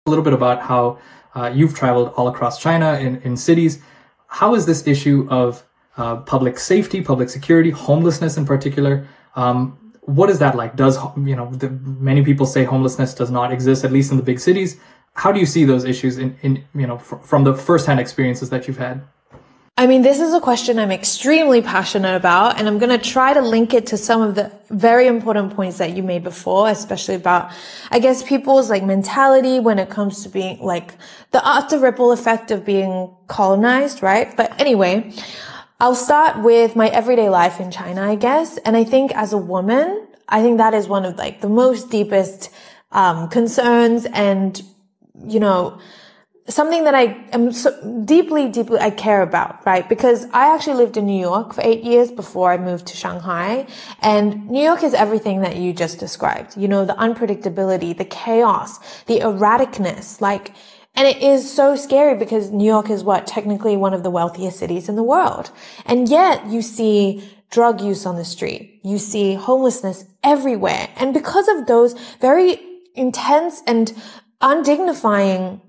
A little bit about how you've traveled all across China in cities. How is this issue of public safety, public security, homelessness in particular? What is that like? Many people say homelessness does not exist, at least in the big cities. How do you see those issues from the firsthand experiences that you've had? I mean, this is a question I'm extremely passionate about, and I'm going to try to link it to some of the very important points that you made before, especially about, I guess, people's like mentality when it comes to being like the after ripple effect of being colonized, right? But anyway, I'll start with my everyday life in China, I guess. And I think as a woman, I think that is one of like the most deepest concerns and, something that I am so deeply, I care about, right? Because I actually lived in New York for 8 years before I moved to Shanghai. And New York is everything that you just described. The unpredictability, the chaos, the erraticness, and it is so scary because New York is technically one of the wealthiest cities in the world. And yet you see drug use on the street. You see homelessness everywhere. And because of those very intense and undignifying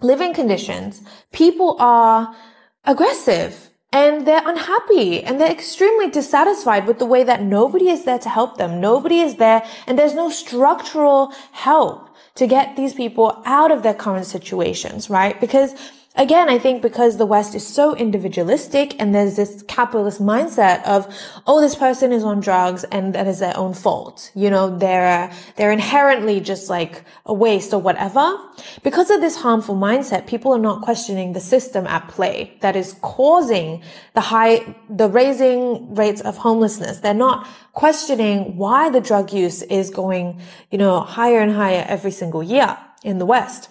living conditions, people are aggressive and they're unhappy and they're extremely dissatisfied with the way that nobody is there to help them. Nobody is there and there's no structural help to get these people out of their current situations, right? Because again, I think because the West is so individualistic and there's this capitalist mindset of, oh, this person is on drugs and that is their own fault. They're inherently just like a waste or whatever. Because of this harmful mindset, people are not questioning the system at play that is causing the raising rates of homelessness. They're not questioning why the drug use is going, higher and higher every single year in the West.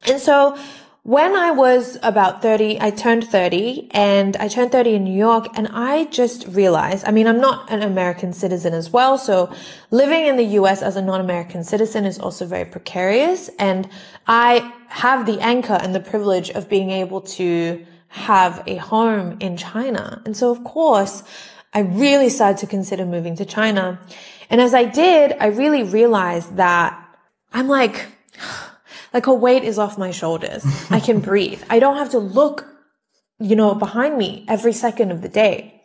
And so when I was about 30, I turned 30 and I turned 30 in New York, and I just realized, I'm not an American citizen as well. So living in the US as a non-American citizen is also very precarious. And I have the anchor and the privilege of being able to have a home in China. And so of course, I really started to consider moving to China. And as I did, I really realized that I'm like a weight is off my shoulders. I can breathe. I don't have to look, behind me every second of the day.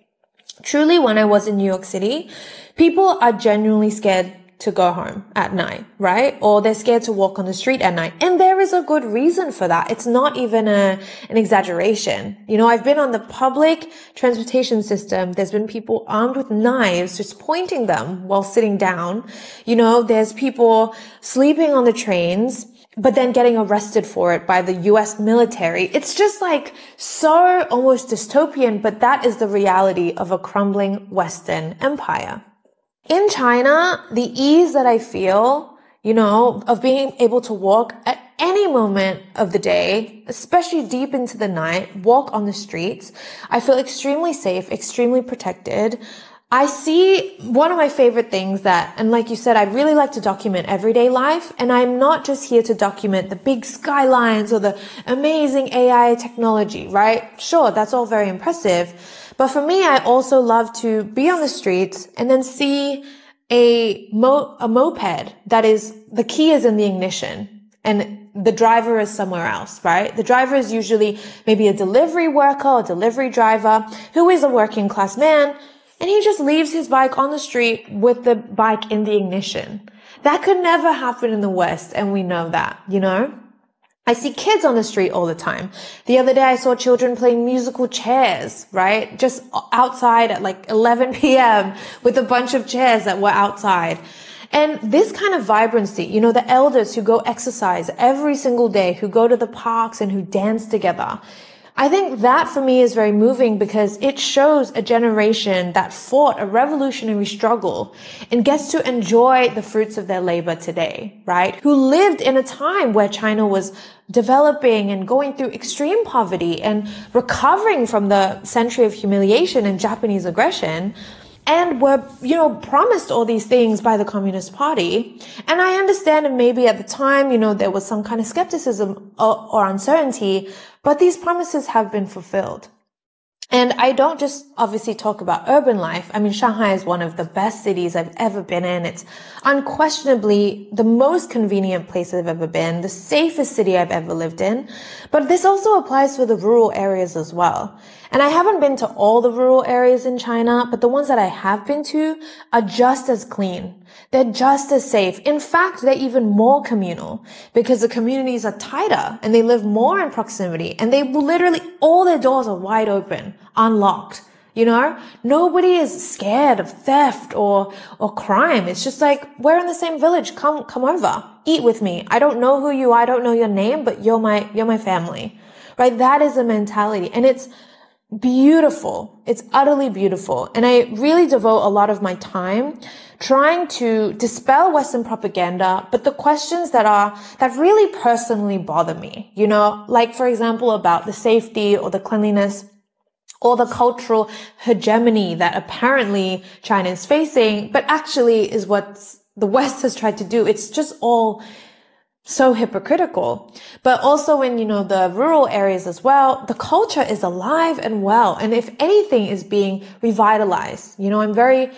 Truly, when I was in New York City, people are genuinely scared to go home at night, right? Or they're scared to walk on the street at night. And there is a good reason for that. It's not even an exaggeration. I've been on the public transportation system. There's been people armed with knives just pointing them while sitting down. There's people sleeping on the trains, but then getting arrested for it by the US military. It's just so almost dystopian, but that is the reality of a crumbling Western empire. In China, the ease that I feel, of being able to walk at any moment of the day, especially deep into the night, walk on the streets, I feel extremely safe, extremely protected. I see one of my favorite things and like you said, I really like to document everyday life. And I'm not just here to document the big skylines or the amazing AI technology, right? Sure, that's all very impressive. But for me, I also love to be on the streets and then see a moped that is, the key is in the ignition and the driver is somewhere else, right? The driver is usually maybe a delivery worker or delivery driver who is a working class man. And he just leaves his bike on the street with the bike in the ignition. That could never happen in the West, and we know that, I see kids on the street all the time. The other day I saw children playing musical chairs, right? Just outside at 11 p.m. with a bunch of chairs that were outside. And this kind of vibrancy, the elders who go exercise every single day, who go to the parks and who dance together. I think that for me is very moving because it shows a generation that fought a revolutionary struggle and gets to enjoy the fruits of their labor today, right? Who lived in a time where China was developing and going through extreme poverty and recovering from the century of humiliation and Japanese aggression. And were, promised all these things by the Communist Party. And I understand that maybe at the time, there was some kind of skepticism or uncertainty, but these promises have been fulfilled. And I don't just obviously talk about urban life. I mean, Shanghai is one of the best cities I've ever been in. It's unquestionably the most convenient place I've ever been, the safest city I've ever lived in. But this also applies for the rural areas as well. And I haven't been to all the rural areas in China, but the ones that I have been to are just as clean. They're just as safe. In fact, they're even more communal because the communities are tighter and they live more in proximity, and they literally, all their doors are wide open, unlocked. You know, nobody is scared of theft or crime. It's just like, we're in the same village. Come over, eat with me. I don't know who you are. I don't know your name, but you're my family, right? That is the mentality. And it's beautiful. It's utterly beautiful. And I really devote a lot of my time trying to dispel Western propaganda, but the questions that really personally bother me, you know, like for example, about the safety or the cleanliness or the cultural hegemony that apparently China is facing, but actually is what the West has tried to do. It's just all so hypocritical. But also in, you know, the rural areas as well, the culture is alive and well. And if anything is being revitalized, you know, I'm very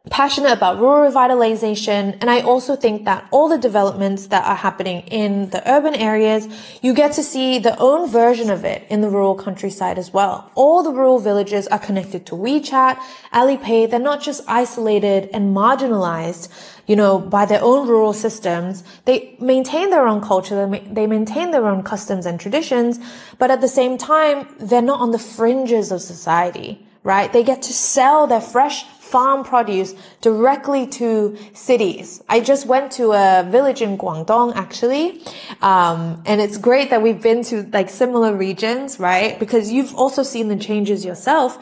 passionate about rural revitalization. And I also think that all the developments that are happening in the urban areas, you get to see the own version of it in the rural countryside as well. All the rural villages are connected to WeChat, Alipay. They're not just isolated and marginalized, you know, by their own rural systems. They maintain their own culture. They maintain their own customs and traditions. But at the same time, they're not on the fringes of society, right? They get to sell their fresh farm produce directly to cities. I just went to a village in Guangdong, actually. And it's great that we've been to like similar regions, right? Because you've also seen the changes yourself.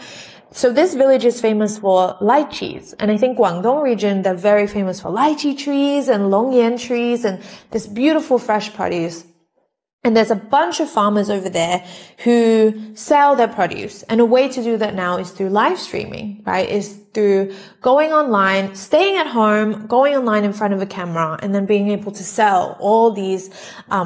So this village is famous for lychees. And I think Guangdong region, they're very famous for lychee trees and longyan trees and this beautiful fresh produce. And there's a bunch of farmers over there who sell their produce. And a way to do that now is through live streaming, right? Is through going online, staying at home, going online in front of a camera, and then being able to sell all these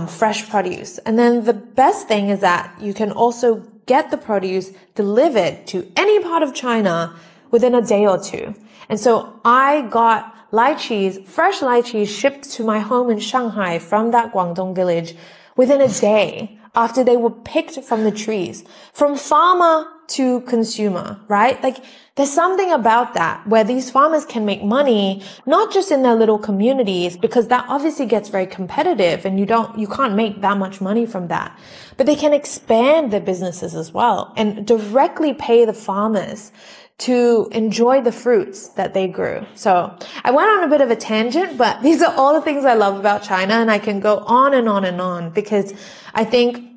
fresh produce. And then the best thing is that you can also get the produce delivered to any part of China within a day or two. And so I got lychees, fresh lychees shipped to my home in Shanghai from that Guangdong village within a day after they were picked from the trees, from farmer to consumer, right? Like there's something about that where these farmers can make money, not just in their little communities, because that obviously gets very competitive and you can't make that much money from that, but they can expand their businesses as well and directly pay the farmers to enjoy the fruits that they grew. So I went on a bit of a tangent, but these are all the things I love about China, and I can go on and on and on because I think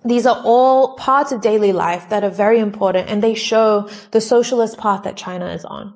these are all parts of daily life that are very important, and they show the socialist path that China is on.